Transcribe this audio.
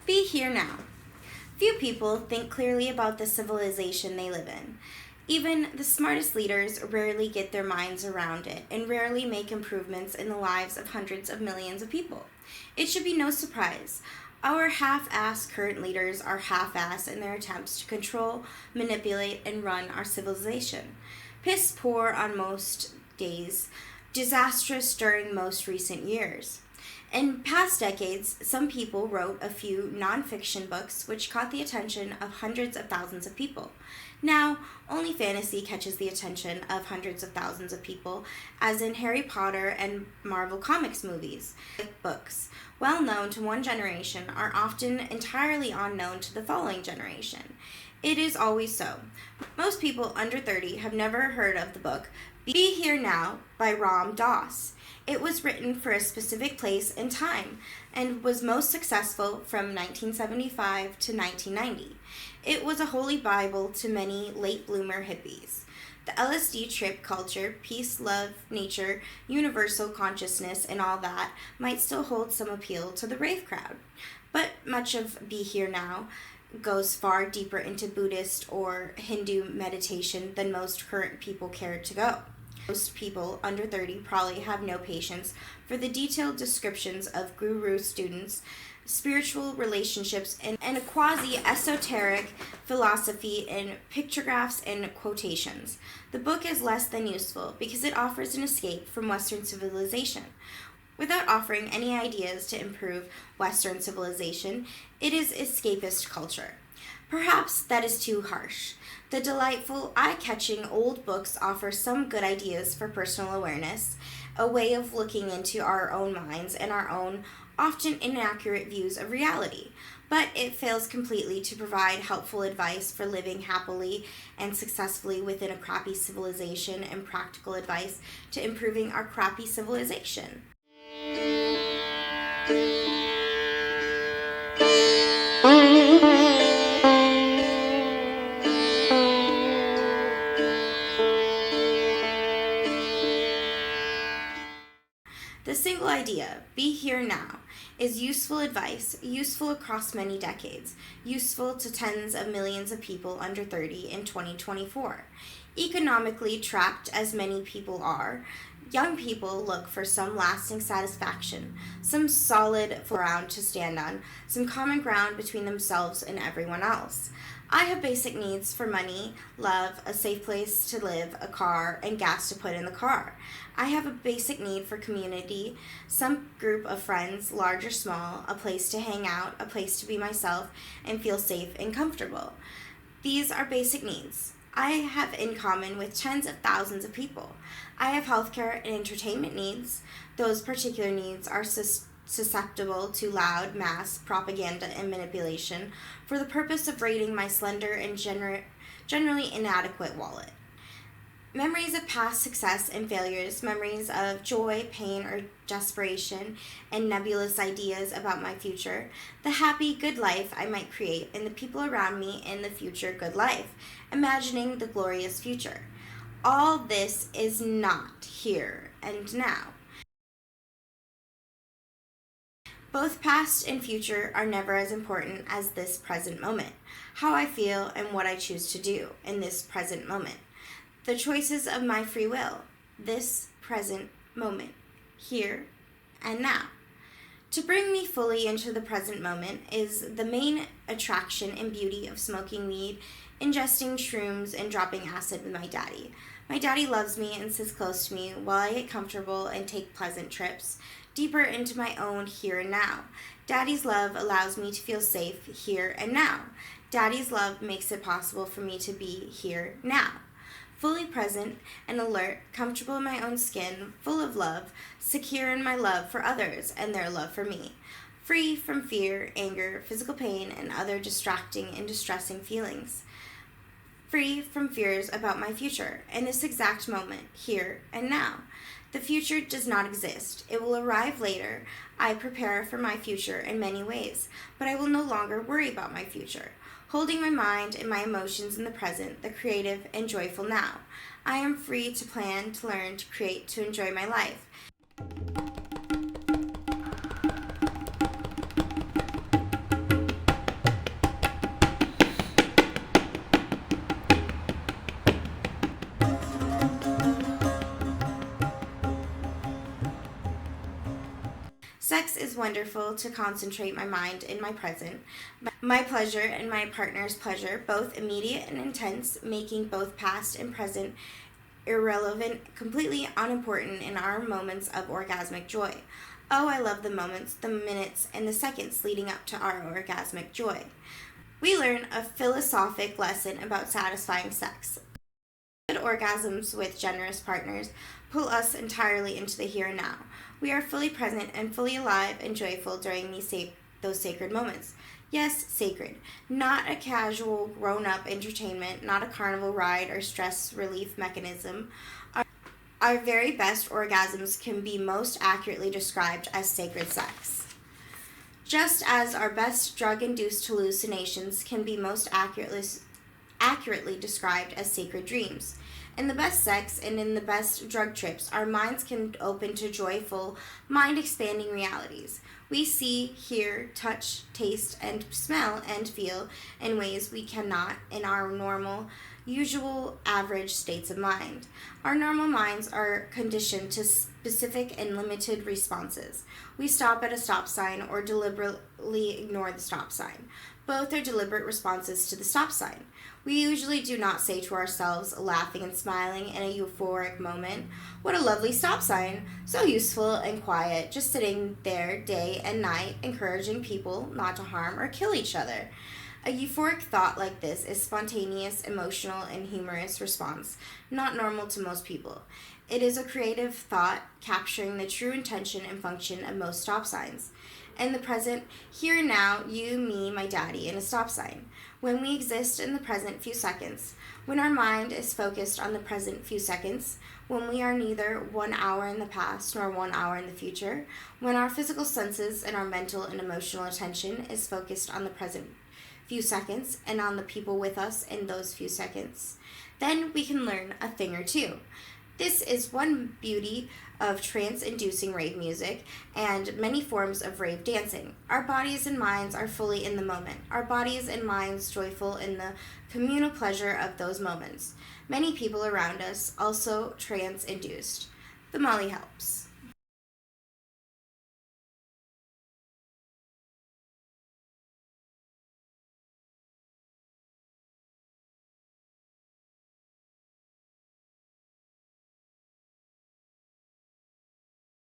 Be here now. Few people think clearly about the civilization they live in. Even the smartest leaders rarely get their minds around it and rarely make improvements in the lives of hundreds of millions of people. It should be no surprise. Our half-assed current leaders are half-assed in their attempts to control, manipulate, and run our civilization. Piss poor on most days, disastrous during most recent years. In past decades, some people wrote a few nonfiction books which caught the attention of hundreds of thousands of people. Now, only fantasy catches the attention of hundreds of thousands of people, as in Harry Potter and Marvel Comics movies. Books, well known to one generation, are often entirely unknown to the following generation. It is always so. Most people under 30 have never heard of the book Be Here Now by Ram Dass. It was written for a specific place and time and was most successful from 1975 to 1990. It was a holy Bible to many late bloomer hippies. The LSD trip culture, peace, love, nature, universal consciousness, and all that might still hold some appeal to the rave crowd. But much of Be Here Now goes far deeper into Buddhist or Hindu meditation than most current people care to go. Most people under 30 probably have no patience for the detailed descriptions of guru students, spiritual relationships, and a quasi-esoteric philosophy in pictographs and quotations. The book is less than useful because it offers an escape from Western civilization. Without offering any ideas to improve Western civilization, it is escapist culture. Perhaps that is too harsh. The delightful, eye-catching old books offer some good ideas for personal awareness, a way of looking into our own minds and our own, often inaccurate views of reality. But it fails completely to provide helpful advice for living happily and successfully within a crappy civilization and practical advice to improving our crappy civilization. The single idea, be here now, is useful advice, useful across many decades, useful to tens of millions of people under 30 in 2024. Economically trapped as many people are, young people look for some lasting satisfaction, some solid ground to stand on, some common ground between themselves and everyone else. I have basic needs for money, love, a safe place to live, a car, and gas to put in the car. I have a basic need for community, some group of friends, large or small, a place to hang out, a place to be myself, and feel safe and comfortable. These are basic needs I have in common with tens of thousands of people. I have healthcare and entertainment needs. Those particular needs are susceptible to loud mass propaganda and manipulation for the purpose of raiding my slender and generally inadequate wallet. Memories of past success and failures, memories of joy, pain, or desperation, and nebulous ideas about my future, the happy, good life I might create, and the people around me in the future good life, imagining the glorious future. All this is not here and now. Both past and future are never as important as this present moment, how I feel and what I choose to do in this present moment. The choices of my free will, this present moment, here and now. To bring me fully into the present moment is the main attraction and beauty of smoking weed, ingesting shrooms, and dropping acid with my daddy. My daddy loves me and sits close to me while I get comfortable and take pleasant trips deeper into my own here and now. Daddy's love allows me to feel safe here and now. Daddy's love makes it possible for me to be here now. Fully present and alert, comfortable in my own skin, full of love, secure in my love for others and their love for me, free from fear, anger, physical pain, and other distracting and distressing feelings, free from fears about my future in this exact moment, here and now. The future does not exist. It will arrive later. I prepare for my future in many ways, but I will no longer worry about my future. Holding my mind and my emotions in the present, the creative and joyful now. I am free to plan, to learn, to create, to enjoy my life. Sex is wonderful to concentrate my mind in my present. My pleasure and my partner's pleasure, both immediate and intense, making both past and present irrelevant, completely unimportant in our moments of orgasmic joy. Oh, I love the moments, the minutes, and the seconds leading up to our orgasmic joy. We learn a philosophic lesson about satisfying sex. Good orgasms with generous partners pull us entirely into the here and now. We are fully present and fully alive and joyful during those sacred moments. Yes, sacred. Not a casual, grown-up entertainment, not a carnival ride or stress relief mechanism. Our very best orgasms can be most accurately described as sacred sex. Just as our best drug-induced hallucinations can be most accurately described as sacred dreams. In the best sex and in the best drug trips, our minds can open to joyful, mind-expanding realities. We see, hear, touch, taste, and smell and feel in ways we cannot in our normal, usual, average states of mind. Our normal minds are conditioned to specific and limited responses. We stop at a stop sign or deliberately ignore the stop sign. Both are deliberate responses to the stop sign. We usually do not say to ourselves, laughing and smiling in a euphoric moment, "What a lovely stop sign, so useful and quiet, just sitting there day and night, encouraging people not to harm or kill each other." A euphoric thought like this is spontaneous, emotional, and humorous response, not normal to most people. It is a creative thought capturing the true intention and function of most stop signs. In the present, here and now, you, me, my daddy, and a stop sign. When we exist in the present few seconds, when our mind is focused on the present few seconds, when we are neither 1 hour in the past nor 1 hour in the future, when our physical senses and our mental and emotional attention is focused on the present few seconds and on the people with us in those few seconds, then we can learn a thing or two. This is one beauty of trance-inducing rave music and many forms of rave dancing. Our bodies and minds are fully in the moment. Our bodies and minds joyful in the communal pleasure of those moments. Many people around us also trance-induced. The Molly helps.